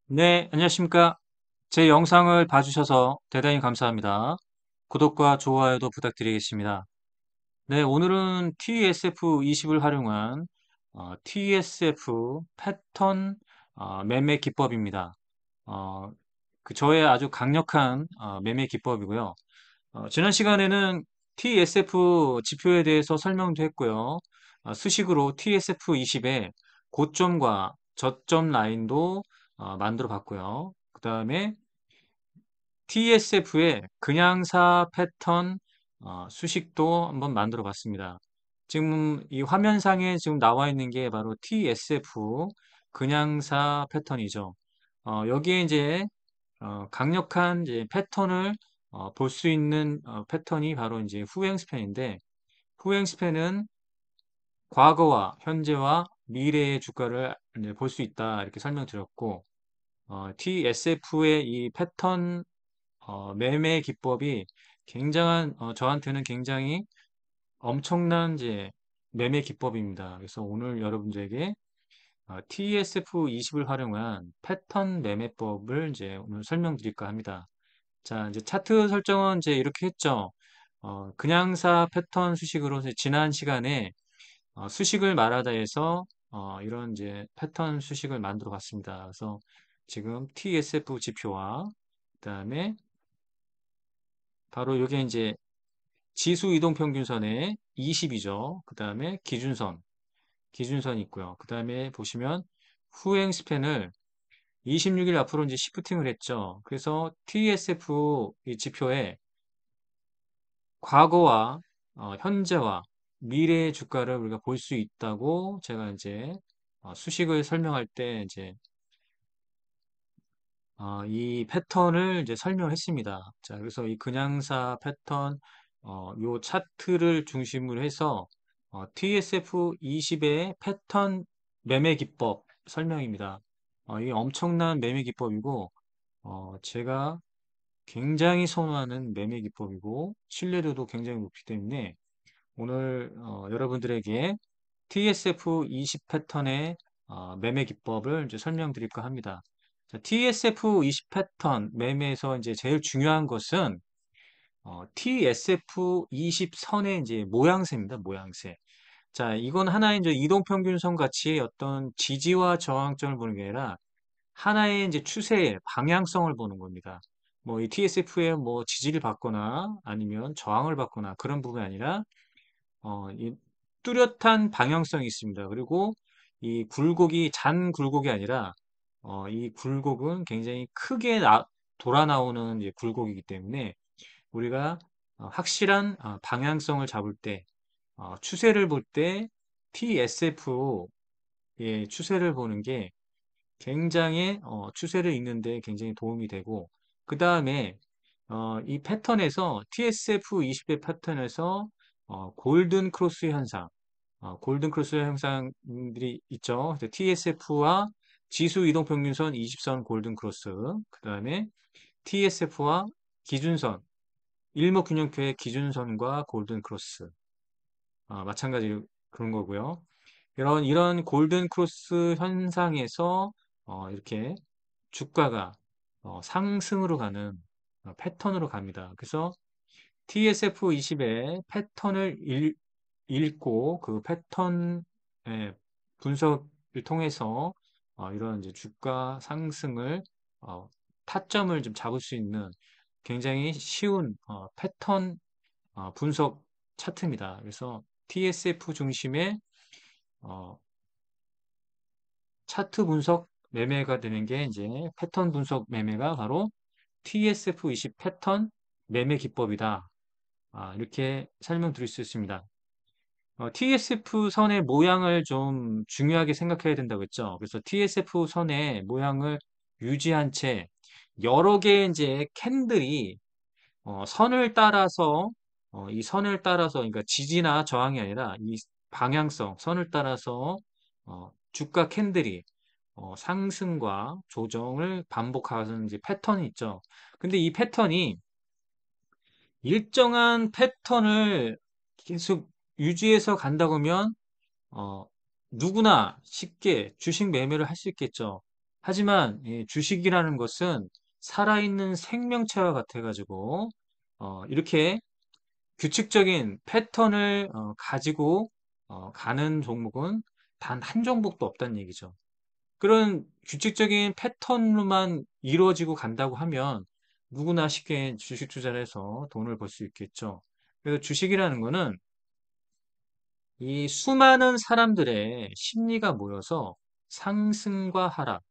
네, 안녕하십니까. 제 영상을 봐주셔서 대단히 감사합니다. 구독과 좋아요도 부탁드리겠습니다. 네, 오늘은 TSF20을 활용한 TSF 패턴 매매 기법입니다. 어, 저의 아주 강력한 매매 기법이고요. 지난 시간에는 TSF 지표에 대해서 설명도 했고요. 수식으로 TSF20의 고점과 저점 라인도 만들어 봤고요. 그 다음에 TSF의 그냥사 패턴 수식도 한번 만들어 봤습니다. 지금 이 화면상에 지금 나와 있는 게 바로 TSF 그냥사 패턴이죠. 여기에 이제 강력한 이제 패턴을 볼 수 있는 패턴이 바로 이제 후행 스팬인데, 후행 스팬은 과거와 현재와 미래의 주가를 볼 수 있다 이렇게 설명드렸고, TSF의 이 패턴 매매 기법이 굉장한 저한테는 굉장히 엄청난 이제 매매 기법입니다. 그래서 오늘 여러분들에게 TSF20을 활용한 패턴 매매법을 이제 오늘 설명드릴까 합니다. 자, 이제 차트 설정은 이제 이렇게 했죠. 그냥사 패턴 수식으로 이제 지난 시간에 수식을 말하다 해서 이런 이제 패턴 수식을 만들어 봤습니다. 그래서 지금 TSF 지표와 그다음에 바로 이게 이제 지수 이동 평균선의 20이죠. 그다음에 기준선이 있고요. 그다음에 보시면 후행 스팬을 26일 앞으로 이제 시프팅을 했죠. 그래서 TSF 이 지표에 과거와 현재와 미래의 주가를 우리가 볼 수 있다고 제가 이제 수식을 설명할 때 이제 이 패턴을 이제 설명했습니다. 자, 그래서 이 근양사 패턴 요 차트를 중심으로 해서 TSF20의 패턴 매매 기법 설명입니다. 이게 엄청난 매매 기법이고 제가 굉장히 선호하는 매매 기법이고 신뢰도도 굉장히 높기 때문에 오늘 여러분들에게 TSF20 패턴의 매매 기법을 이제 설명드릴까 합니다. 자, TSF20 패턴 매매에서 이제 제일 중요한 것은 TSF20 선의 이제 모양새입니다. 모양새. 자, 이건 하나의 이제 이동평균선 같이 어떤 지지와 저항점을 보는 게 아니라 하나의 이제 추세의 방향성을 보는 겁니다. 뭐 이 TSF에 뭐 지지를 받거나 아니면 저항을 받거나 그런 부분이 아니라 이 뚜렷한 방향성이 있습니다. 그리고 이 굴곡이 잔 굴곡이 아니라 이 굴곡은 굉장히 크게 돌아 나오는 이제 굴곡이기 때문에 우리가 확실한 방향성을 잡을 때 추세를 볼 때 TSF의 추세를 보는 게 굉장히 추세를 읽는 데 굉장히 도움이 되고 그 다음에 이 패턴에서 TSF20의 패턴에서 골든 크로스 현상 골든 크로스 현상들이 있죠. TSF와 지수 이동평균선 20선 골든 크로스 그 다음에 TSF와 기준선 일목균형표의 기준선과 골든 크로스 마찬가지로 그런 거고요. 이런 골든 크로스 현상에서 이렇게 주가가 상승으로 가는 패턴으로 갑니다. 그래서 TSF20의 패턴을 읽고 그 패턴의 분석을 통해서 이런 이제 주가 상승을 타점을 좀 잡을 수 있는 굉장히 쉬운 패턴 분석 차트입니다. 그래서 TSF 중심의 어, 차트 분석 매매가 되는 게 이제 패턴 분석 매매가 바로 TSF20 패턴 매매 기법이다. 이렇게 설명드릴 수 있습니다. TSF 선의 모양을 좀 중요하게 생각해야 된다고 했죠. 그래서 TSF 선의 모양을 유지한 채 여러 개의 이제 캔들이 선을 따라서 이 선을 따라서 그러니까 지지나 저항이 아니라 이 방향성 선을 따라서 주가 캔들이 상승과 조정을 반복하는 이제 패턴이 있죠. 근데 이 패턴이 일정한 패턴을 계속 유지해서 간다고 하면 어, 누구나 쉽게 주식 매매를 할 수 있겠죠. 하지만 이 주식이라는 것은 살아있는 생명체와 같아가지고 이렇게 규칙적인 패턴을 가지고 가는 종목은 단 한 종목도 없다는 얘기죠. 그런 규칙적인 패턴으로만 이루어지고 간다고 하면 누구나 쉽게 주식 투자를 해서 돈을 벌 수 있겠죠. 그래서 주식이라는 거는 이 수많은 사람들의 심리가 모여서 상승과 하락,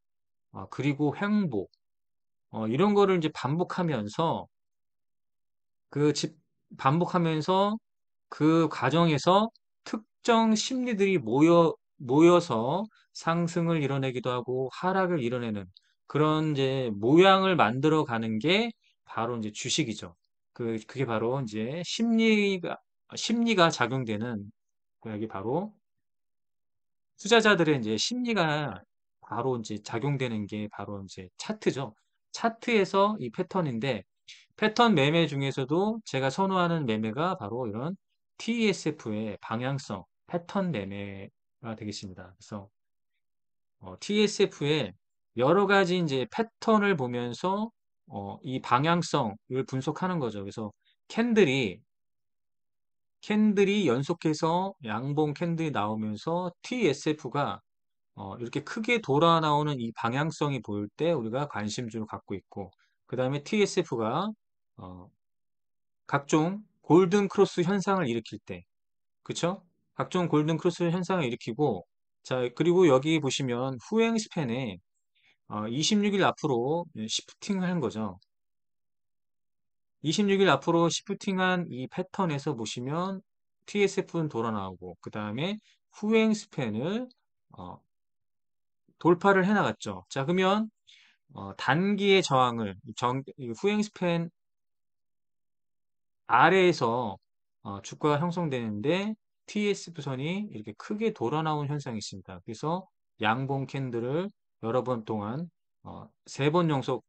그리고 횡보, 이런 거를 이제 반복하면서 그 집, 반복하면서 그 과정에서 특정 심리들이 모여서 상승을 이뤄내기도 하고 하락을 이뤄내는 그런 이제 모양을 만들어 가는 게 바로 이제 주식이죠. 그게 바로 이제 심리가 작용되는 여기 바로 투자자들의 이제 심리가 바로 이제 작용되는 게 바로 이제 차트죠. 차트에서 이 패턴인데 패턴 매매 중에서도 제가 선호하는 매매가 바로 이런 TSF의 방향성, 패턴 매매가 되겠습니다. 그래서 TSF의 여러 가지 이제 패턴을 보면서 이 방향성을 분석하는 거죠. 그래서 캔들이 연속해서 양봉 캔들이 나오면서 TSF가 이렇게 크게 돌아 나오는 이 방향성이 보일 때 우리가 관심주를 갖고 있고, 그 다음에 TSF가 각종 골든 크로스 현상을 일으킬 때, 그쵸? 각종 골든 크로스 현상을 일으키고, 자, 그리고 여기 보시면 후행 스팬에 26일 앞으로 시프팅을 한 거죠. 26일 앞으로 시프팅한 이 패턴에서 보시면 TSF는 돌아 나오고, 그 다음에 후행 스팬을 어, 돌파를 해 나갔죠. 자, 그러면 단기의 저항을 이 후행 스팬 아래에서 주가가 형성되는데 TSF선이 이렇게 크게 돌아 나온 현상이 있습니다. 그래서 양봉 캔들을 여러 번 동안 세 번 연속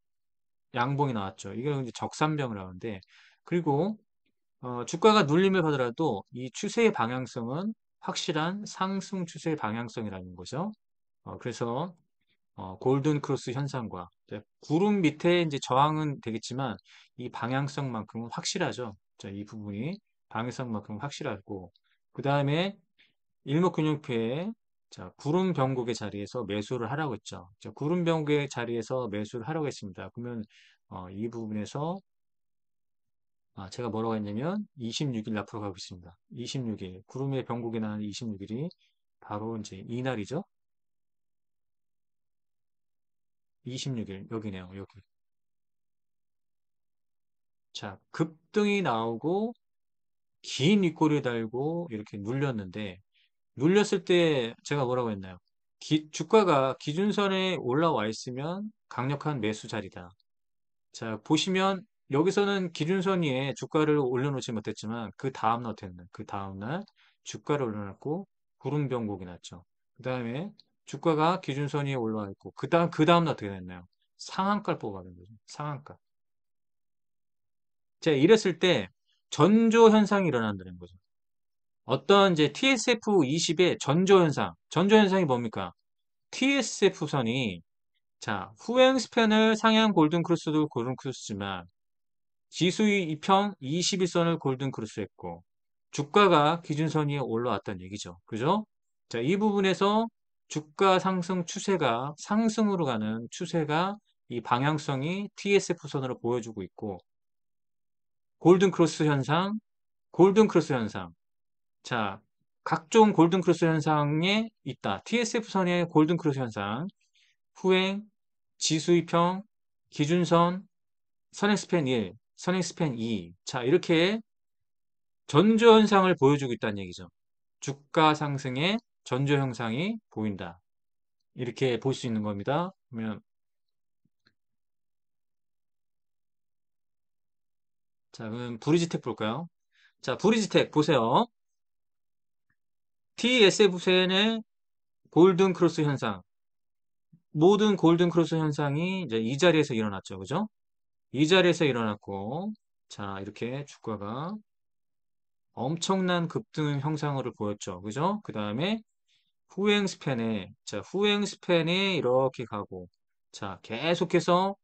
양봉이 나왔죠. 이걸 이제 적산병을 하는데 그리고 주가가 눌림을 받더라도 이 추세의 방향성은 확실한 상승 추세의 방향성이라는 거죠. 그래서 골든 크로스 현상과 이제 구름 밑에 이제 저항은 되겠지만 이 방향성만큼은 확실하죠. 자, 이 부분이 방향성만큼은 확실하고 그 다음에 일목균형표에 자, 구름 변곡의 자리에서 매수를 하라고 했죠. 자, 구름 변곡의 자리에서 매수를 하라고 했습니다. 그러면 이 부분에서 제가 뭐라고 했냐면 26일 앞으로 가고 있습니다. 26일 구름의 변곡이 나는 26일이 바로 이제 이날이죠. 26일 여기네요. 여기. 자, 급등이 나오고 긴 윗꼬리 달고 이렇게 눌렸는데 눌렸을 때 제가 뭐라고 했나요? 주가가 기준선에 올라와 있으면 강력한 매수 자리다. 자, 보시면 여기서는 기준선 위에 주가를 올려놓지 못했지만 그 다음날 어땠나그 다음날 주가를 올려놨고 구름 변곡이 났죠. 그 다음에 주가가 기준선 위에 올라와 있고 그 다음날 어떻게 됐나요? 상한가를 뽑아낸 거죠. 상한가. 자, 이랬을 때 전조 현상이 일어난다는 거죠. 어떤 이제 TSF20의 전조 현상, 전조 현상이 뭡니까? TSF선이 자, 후행 스팬을 상향 골든 크로스도 골든 크로스지만 지수의 이평 21선을 골든 크로스했고 주가가 기준선 위에 올라왔다는 얘기죠. 그죠? 자, 이 부분에서 주가 상승 추세가 상승으로 가는 추세가 이 방향성이 TSF선으로 보여주고 있고 골든 크로스 현상, 골든 크로스 현상. 자, 각종 골든 크로스 현상에 있다. TSF선의 골든 크로스 현상, 후행, 지수이평, 기준선, 선행스팬 1, 선행스팬 2. 자, 이렇게 전조 현상을 보여주고 있다는 얘기죠. 주가 상승의 전조 현상이 보인다. 이렇게 볼 수 있는 겁니다. 그러면 자, 그럼 브리지텍 볼까요? 자, 브리지텍 보세요. TSF선의 골든 크로스 현상. 모든 골든 크로스 현상이 이제 이 자리에서 일어났죠. 그죠? 이 자리에서 일어났고, 자, 이렇게 주가가 엄청난 급등 형상을 보였죠. 그죠? 그 다음에 후행 스팬에, 자, 후행 스팬에 이렇게 가고, 자, 계속해서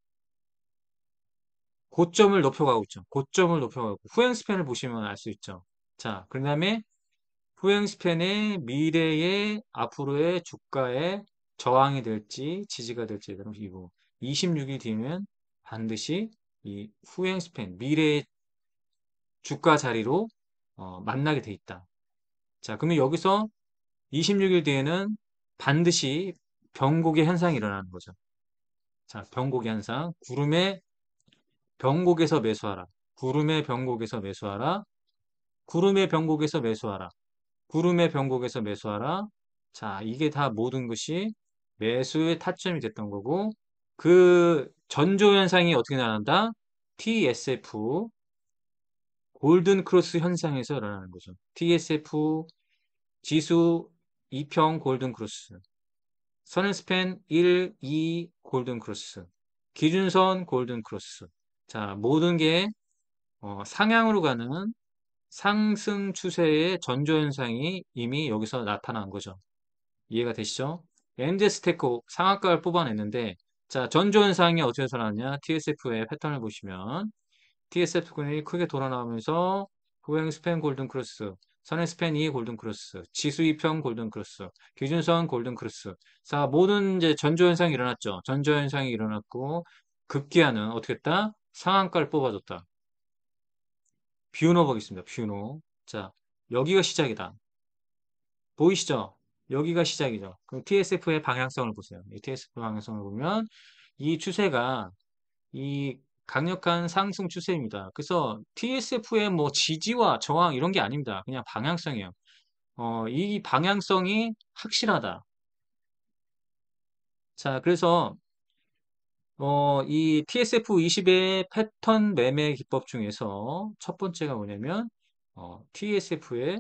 고점을 높여가고 있죠. 고점을 높여가고 후행 스팬을 보시면 알 수 있죠. 자, 그 다음에 후행 스팬의 미래의 앞으로의 주가의 저항이 될지 지지가 될지 그럼 이거 26일 뒤면 반드시 이 후행 스팬 미래의 주가 자리로 만나게 돼 있다. 자, 그러면 여기서 26일 뒤에는 반드시 변곡의 현상이 일어나는 거죠. 자, 변곡의 현상. 구름의 변곡에서 매수하라. 구름의 변곡에서 매수하라. 구름의 변곡에서 매수하라. 구름의 변곡에서 매수하라. 자, 이게 다 모든 것이 매수의 타점이 됐던 거고, 그 전조 현상이 어떻게 나온다? TSF, 골든 크로스 현상에서 일어나는 거죠. TSF 지수 2평 골든 크로스. 선행스팬 1, 2 골든 크로스. 기준선 골든 크로스. 자, 모든 게 상향으로 가는 상승 추세의 전조 현상이 이미 여기서 나타난 거죠. 이해가 되시죠? 엔드 스테코 상한가를 뽑아냈는데 자, 전조 현상이 어디서 나왔냐? TSF의 패턴을 보시면 TSF군이 크게 돌아 나오면서 후행 스팬 골든 크로스, 선행 스팬 2 골든 크로스, 지수 2평 골든 크로스, 기준선 골든 크로스. 자, 모든 이제 전조 현상이 일어났죠. 전조 현상이 일어났고 급기야는 어떻게 했다? 상한가를 뽑아줬다. 뷰노 보겠습니다. 뷰노. 자, 여기가 시작이다. 보이시죠? 여기가 시작이죠. 그럼 TSF의 방향성을 보세요. 이 TSF 방향성을 보면 이 추세가 이 강력한 상승 추세입니다. 그래서 TSF의 뭐 지지와 저항 이런 게 아닙니다. 그냥 방향성이에요. 이 방향성이 확실하다. 자, 그래서 이 TSF20의 패턴 매매 기법 중에서 첫 번째가 뭐냐면 TSF의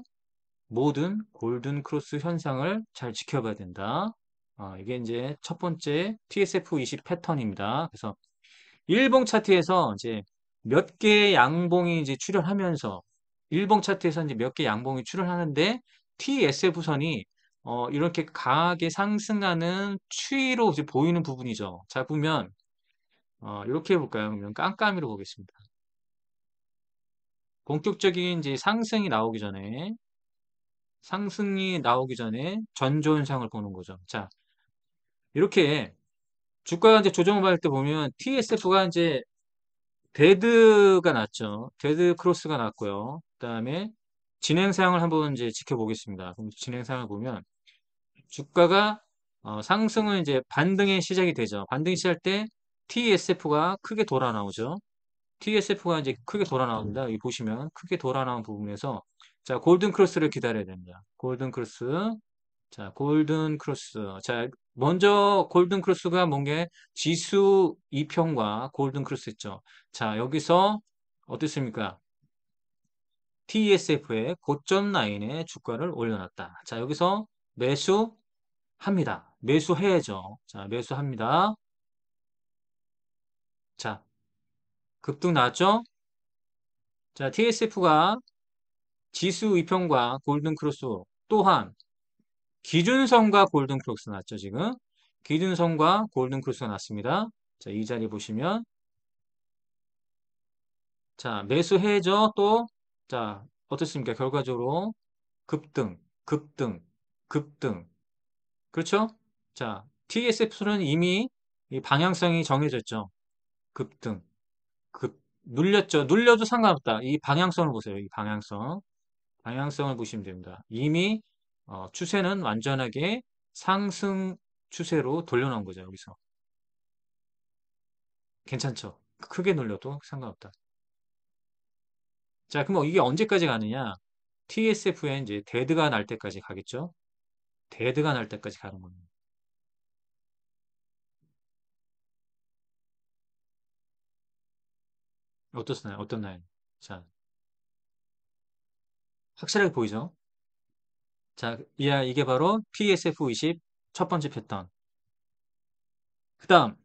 모든 골든 크로스 현상을 잘 지켜봐야 된다. 이게 이제 첫 번째 TSF20 패턴입니다. 그래서 일봉 차트에서 이제 몇 개의 양봉이 이제 출현하면서 일봉 차트에서 이제 몇 개 양봉이 출현하는데 TSF선이 이렇게 강하게 상승하는 추이로 이제 보이는 부분이죠. 자, 보면 이렇게 해볼까요? 그러면 깜깜이로 보겠습니다. 본격적인 이제 상승이 나오기 전에 전조 현상을 보는 거죠. 자, 이렇게 주가가 이제 조정을 받을 때 보면 TSF가 이제 데드가 났죠. 데드 크로스가 났고요. 그다음에 진행상을 한번 이제 지켜보겠습니다. 그럼 진행상을 보면 주가가 상승은 이제 반등의 시작이 되죠. 반등이 시작할 때 TSF가 크게 돌아 나오죠. TSF가 이제 크게 돌아 나옵니다. 여기 보시면 크게 돌아 나온 부분에서 자, 골든 크로스를 기다려야 됩니다. 골든 크로스. 자, 골든 크로스. 자, 먼저 골든 크로스가 뭔게 지수 2평과 골든 크로스 있죠. 자, 여기서 어떻습니까? TSF의 고점 라인에 주가를 올려놨다. 자, 여기서 매수합니다. 매수해야죠. 자, 매수합니다. 자, 급등 나왔죠? 자, TSF가 지수 2평과 골든 크로스 또한 기준선과 골든 크로스 났죠, 지금. 기준선과 골든 크로스가 났습니다. 자, 이 자리 보시면 자, 매수해죠. 또, 자, 어떻습니까? 결과적으로 급등, 급등, 급등. 그렇죠? 자, TSF는 이미 이 방향성이 정해졌죠. 급등, 눌렸죠. 눌려도 상관없다. 이 방향성을 보세요. 이 방향성. 방향성을 보시면 됩니다. 이미 추세는 완전하게 상승 추세로 돌려놓은 거죠. 여기서. 괜찮죠? 크게 눌려도 상관없다. 자, 그럼 이게 언제까지 가느냐? TSF에 이제 데드가 날 때까지 가겠죠? 데드가 날 때까지 가는 겁니다. 어떻나요? 어떻나요? 자, 확실하게 보이죠? 자, 이게 바로 TSF20 첫 번째 패턴. 그 다음,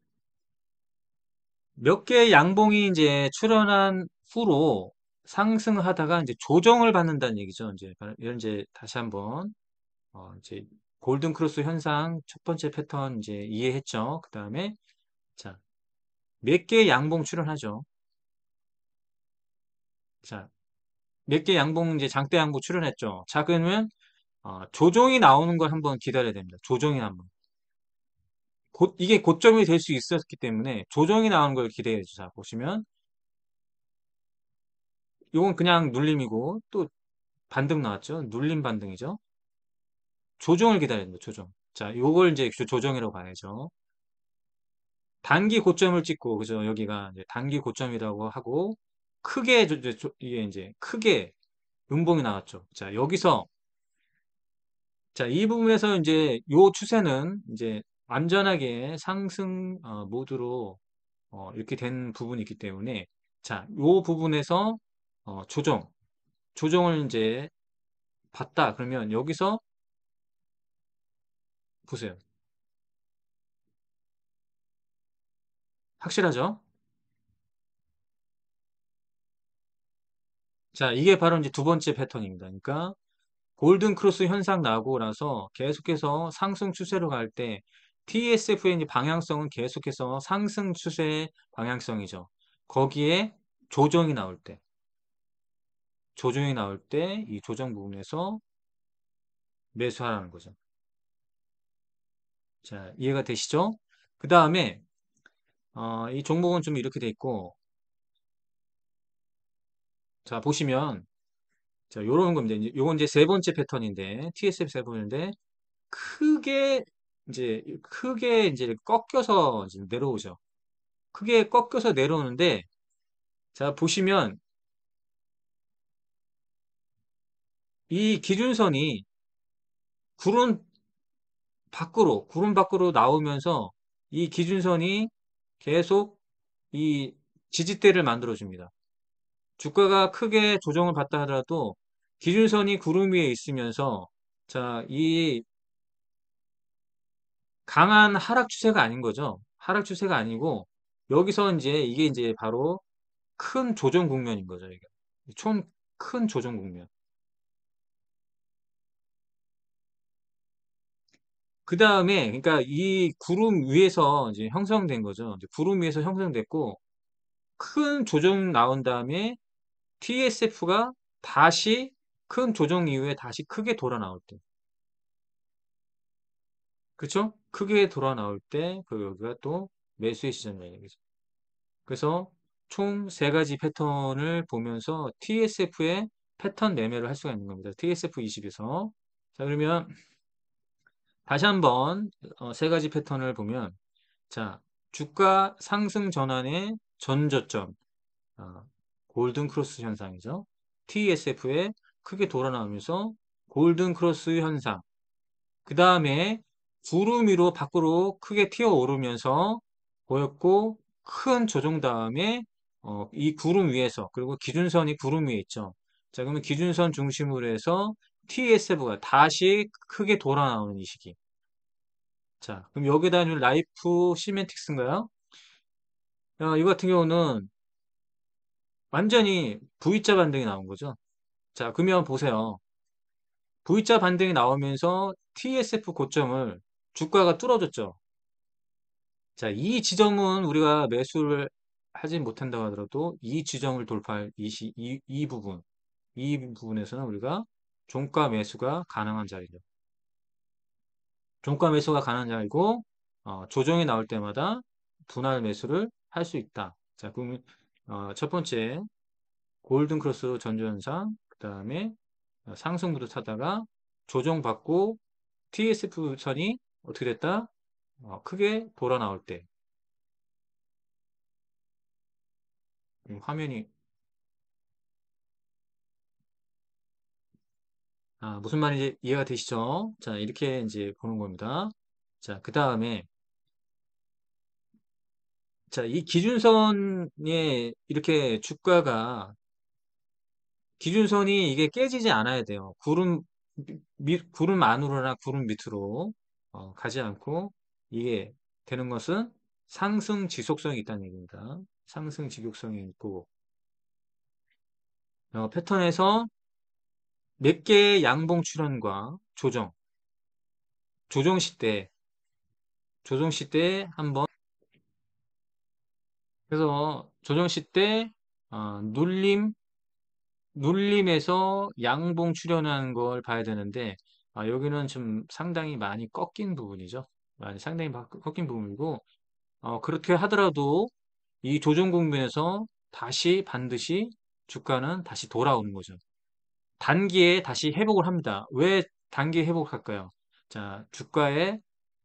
몇 개의 양봉이 이제 출현한 후로 상승하다가 이제 조정을 받는다는 얘기죠. 이제, 이런 이제 다시 한번, 이제 골든 크로스 현상 첫 번째 패턴 이제 이해했죠. 그 다음에 자, 몇 개의 양봉 출현하죠. 자, 몇 개 양봉 이제 장대 양봉 출현했죠. 자, 그러면 조정이 나오는 걸 한번 기다려야 됩니다. 조정이 한번. 이게 고점이 될 수 있었기 때문에 조정이 나오는 걸 기대해야죠. 자, 보시면 이건 그냥 눌림이고 또 반등 나왔죠. 눌림 반등이죠. 조정을 기다려야 됩니다. 조정. 자, 요걸 이제 조정이라고 봐야죠. 단기 고점을 찍고 그죠? 여기가 이제 단기 고점이라고 하고 크게 이게 이제 크게 음봉이 나왔죠. 자, 여기서 자, 이 부분에서 이제 요 추세는 이제 완전하게 상승 모드로 이렇게 된 부분이 있기 때문에 자, 요 부분에서 조정을 이제 봤다. 그러면 여기서 보세요. 확실하죠? 자, 이게 바로 이제 두 번째 패턴입니다. 그러니까 골든 크로스 현상 나고 나서 계속해서 상승 추세로 갈 때 TSF의 이제 방향성은 계속해서 상승 추세 방향성이죠. 거기에 조정이 나올 때, 조정이 나올 때 이 조정 부분에서 매수하라는 거죠. 자, 이해가 되시죠? 그 다음에 이 종목은 좀 이렇게 돼 있고, 자 보시면 자 요런 겁니다. 요건 이제 세 번째 패턴인데 TSF 세 번인데 크게 이제 꺾여서 이제 내려오죠. 크게 꺾여서 내려오는데 자 보시면 이 기준선이 구름 구름 밖으로 나오면서 이 기준선이 계속 이 지지대를 만들어 줍니다. 주가가 크게 조정을 받다 하더라도 기준선이 구름 위에 있으면서 자, 이 강한 하락 추세가 아닌 거죠. 하락 추세가 아니고 여기서 이제 이게 이제 바로 큰 조정 국면인 거죠. 이게 총 큰 조정 국면. 그 다음에 그러니까 이 구름 위에서 이제 형성된 거죠. 이제 구름 위에서 형성됐고 큰 조정 나온 다음에 TSF가 다시 큰 조정 이후에 다시 크게 돌아 나올 때. 그쵸? 크게 돌아 나올 때, 여기가 또 매수의 시점이에요. 그래서 총 세 가지 패턴을 보면서 TSF의 패턴 매매를 할 수가 있는 겁니다. TSF20에서. 자, 그러면 다시 한번 세 가지 패턴을 보면, 자, 주가 상승 전환의 전저점, 어, 골든 크로스 현상이죠. TSF에 크게 돌아 나오면서 골든 크로스 현상. 그 다음에 구름 위로 밖으로 크게 튀어 오르면서 보였고 큰 조정 다음에 이 구름 위에서 그리고 기준선이 구름 위에 있죠. 자 그러면 기준선 중심으로 해서 TSF가 다시 크게 돌아 나오는 이 시기. 자 그럼 여기다 는 라이프 시멘틱스인가요? 이거 같은 경우는 완전히 V자 반등이 나온 거죠. 자 그러면 보세요. V자 반등이 나오면서 TSF 고점을 주가가 뚫어줬죠. 자, 이 지점은 우리가 매수를 하지 못한다고 하더라도 이 지점을 돌파할 이 부분, 이 부분에서는 우리가 종가 매수가 가능한 자리죠. 종가 매수가 가능한 자리고, 조정이 나올 때마다 분할 매수를 할 수 있다. 자, 그러면, 첫 번째, 골든 크로스 전조현상, 그 다음에 상승부터 타다가 조정받고 TSF 선이 어떻게 됐다? 크게 돌아 나올 때, 화면이 무슨 말인지 이해가 되시죠? 자, 이렇게 이제 보는 겁니다. 자, 그 다음에, 자, 이 기준선에 이렇게 주가가, 기준선이 이게 깨지지 않아야 돼요. 구름 안으로나 구름 밑으로 가지 않고, 이게 되는 것은 상승 지속성이 있다는 얘기입니다. 상승 지속성이 있고, 패턴에서 몇 개의 양봉 출현과 조정 시대, 조정 시대에 한번 그래서 조정시 때 눌림에서 양봉 출현한 걸 봐야 되는데 여기는 좀 상당히 많이 꺾인 부분이죠. 상당히 꺾인 부분이고 그렇게 하더라도 이 조정 국면에서 다시 반드시 주가는 다시 돌아오는 거죠. 단기에 다시 회복을 합니다. 왜 단기에 회복할까요? 자, 주가의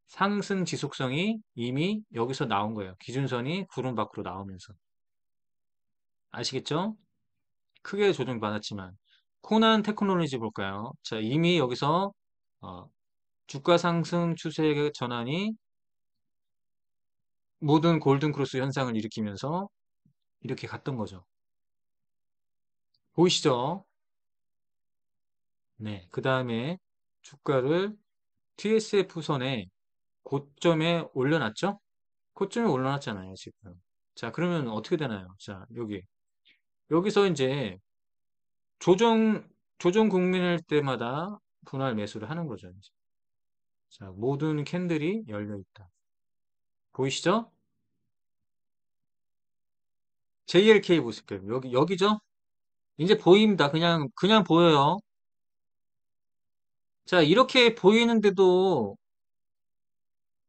상승 지속성이 이미 여기서 나온 거예요. 기준선이 구름 밖으로 나오면서. 아시겠죠? 크게 조정받았지만. 코난 테크놀로지 볼까요? 자, 이미 여기서 어, 주가 상승 추세의 전환이 모든 골든 크로스 현상을 일으키면서 이렇게 갔던 거죠. 보이시죠? 네. 그 다음에 주가를 TSF 선에 고점에 올려놨죠? 고점에 올려놨잖아요, 지금. 자, 그러면 어떻게 되나요? 자, 여기서 이제 조정, 조정 국면일 때마다 분할 매수를 하는 거죠, 이제. 자, 모든 캔들이 열려 있다. 보이시죠? JLK 보실게요. 여기죠? 이제 보입니다. 그냥 보여요. 자, 이렇게 보이는데도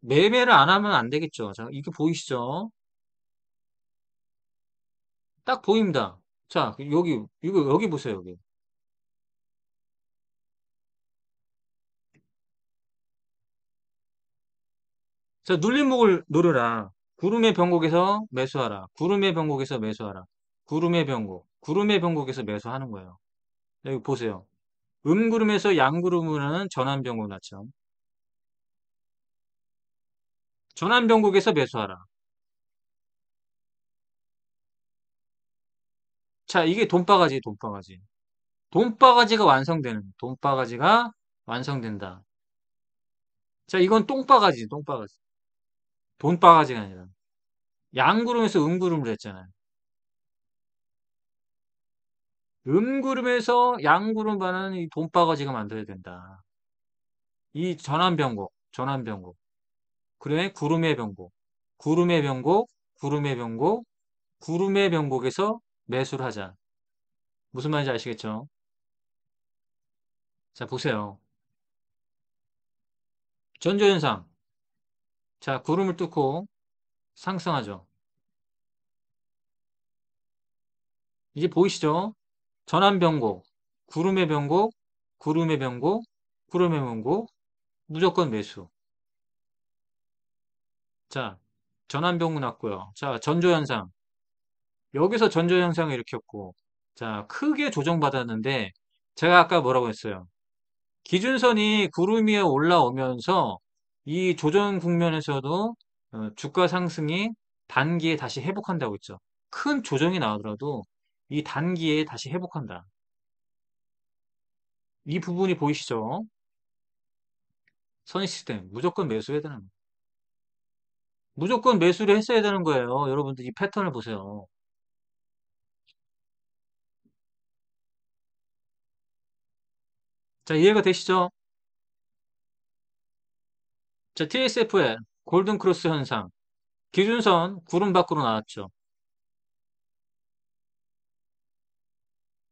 매매를 안 하면 안 되겠죠. 자, 이게 보이시죠? 딱 보입니다. 자, 여기 보세요, 여기. 자, 눌림목을 노려라. 구름의 변곡에서 매수하라. 구름의 변곡에서 매수하라. 구름의 변곡. 구름의 변곡에서 매수하는 거예요. 여기 보세요. 음구름에서 양구름을 하는 전환 변곡 나죠. 전환 변곡에서 매수하라. 자, 이게 돈바가지, 돈바가지. 돈바가지가 완성된다. 자, 이건 똥바가지, 똥바가지. 돈바가지가 아니라. 양구름에서 음구름을 했잖아요. 음구름에서 양구름 반은 이 돈바가지가 만들어야 된다. 이 전환변곡, 전환변곡. 그래, 구름의 변곡. 구름의 변곡, 구름의 변곡, 구름의 변곡에서 매수를 하자. 무슨 말인지 아시겠죠? 자, 보세요. 전조현상. 자, 구름을 뚫고 상승하죠. 이제 보이시죠? 전환변곡, 구름의 변곡, 구름의 변곡, 구름의 변곡, 무조건 매수. 자, 전환변곡 났고요. 자, 전조현상. 여기서 전조현상을 일으켰고, 자, 크게 조정받았는데, 제가 아까 뭐라고 했어요? 기준선이 구름 위에 올라오면서 이 조정 국면에서도 주가 상승이 단기에 다시 회복한다고 했죠. 큰 조정이 나오더라도 이 단기에 다시 회복한다. 이 부분이 보이시죠? 선의 시스템 무조건 매수해야 되는 거예요. 무조건 매수를 했어야 되는 거예요. 여러분들 이 패턴을 보세요. 자, 이해가 되시죠? 자, TSF의 골든 크로스 현상. 기준선 구름 밖으로 나왔죠.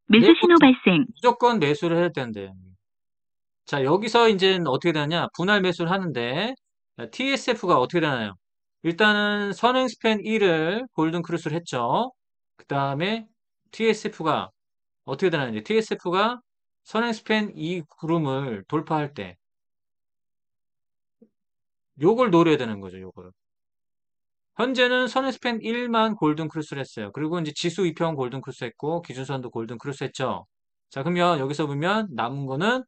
매수 신호 발생. 무조건 매수를 해야 되는데. 자, 여기서 이제 어떻게 되냐? 분할 매수를 하는데, TSF가 어떻게 되나요? 일단은 선행 스팬 1을 골든 크로스를 했죠. 그 다음에 TSF가 어떻게 되나요? TSF가 선행 스팬 2 구름을 돌파할 때, 요걸 노려야 되는 거죠, 요걸. 현재는 선행 스팬 1만 골든 크로스를 했어요. 그리고 이제 지수 2평 골든 크로스 했고, 기준선도 골든 크로스 했죠. 자, 그러면 여기서 보면 남은 거는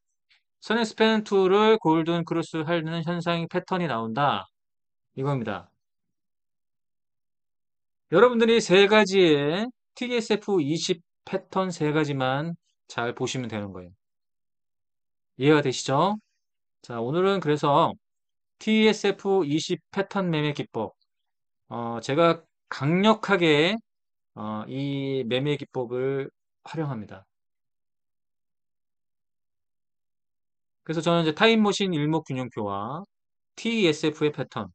선행스팬 2를 골든 크로스 하는 현상이 패턴이 나온다. 이겁니다. 여러분들이 세 가지의 TSF20 패턴 세 가지만 잘 보시면 되는 거예요. 이해가 되시죠? 자, 오늘은 그래서 TSF20 패턴 매매 기법, 제가 강력하게 이 매매 기법을 활용합니다. 그래서 저는 이제 타임머신 일목균형표와 TSF의 패턴,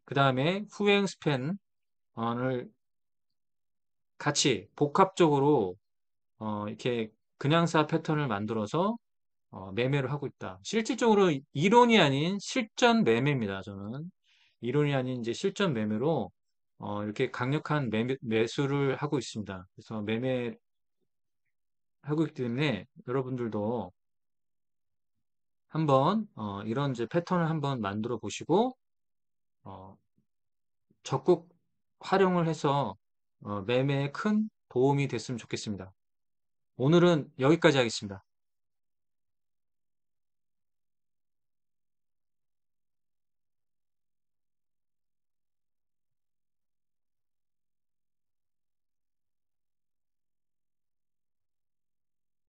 그 다음에 후행 스팬을 같이 복합적으로 이렇게 그냥사 패턴을 만들어서 매매를 하고 있다. 실질적으로 이론이 아닌 실전 매매입니다. 저는 이론이 아닌 이제 실전 매매로 이렇게 강력한 매수를 하고 있습니다. 그래서 매매하고 있기 때문에 여러분들도 한번 이런 이제 패턴을 한번 만들어 보시고 어, 적극 활용을 해서 매매에 큰 도움이 됐으면 좋겠습니다. 오늘은 여기까지 하겠습니다.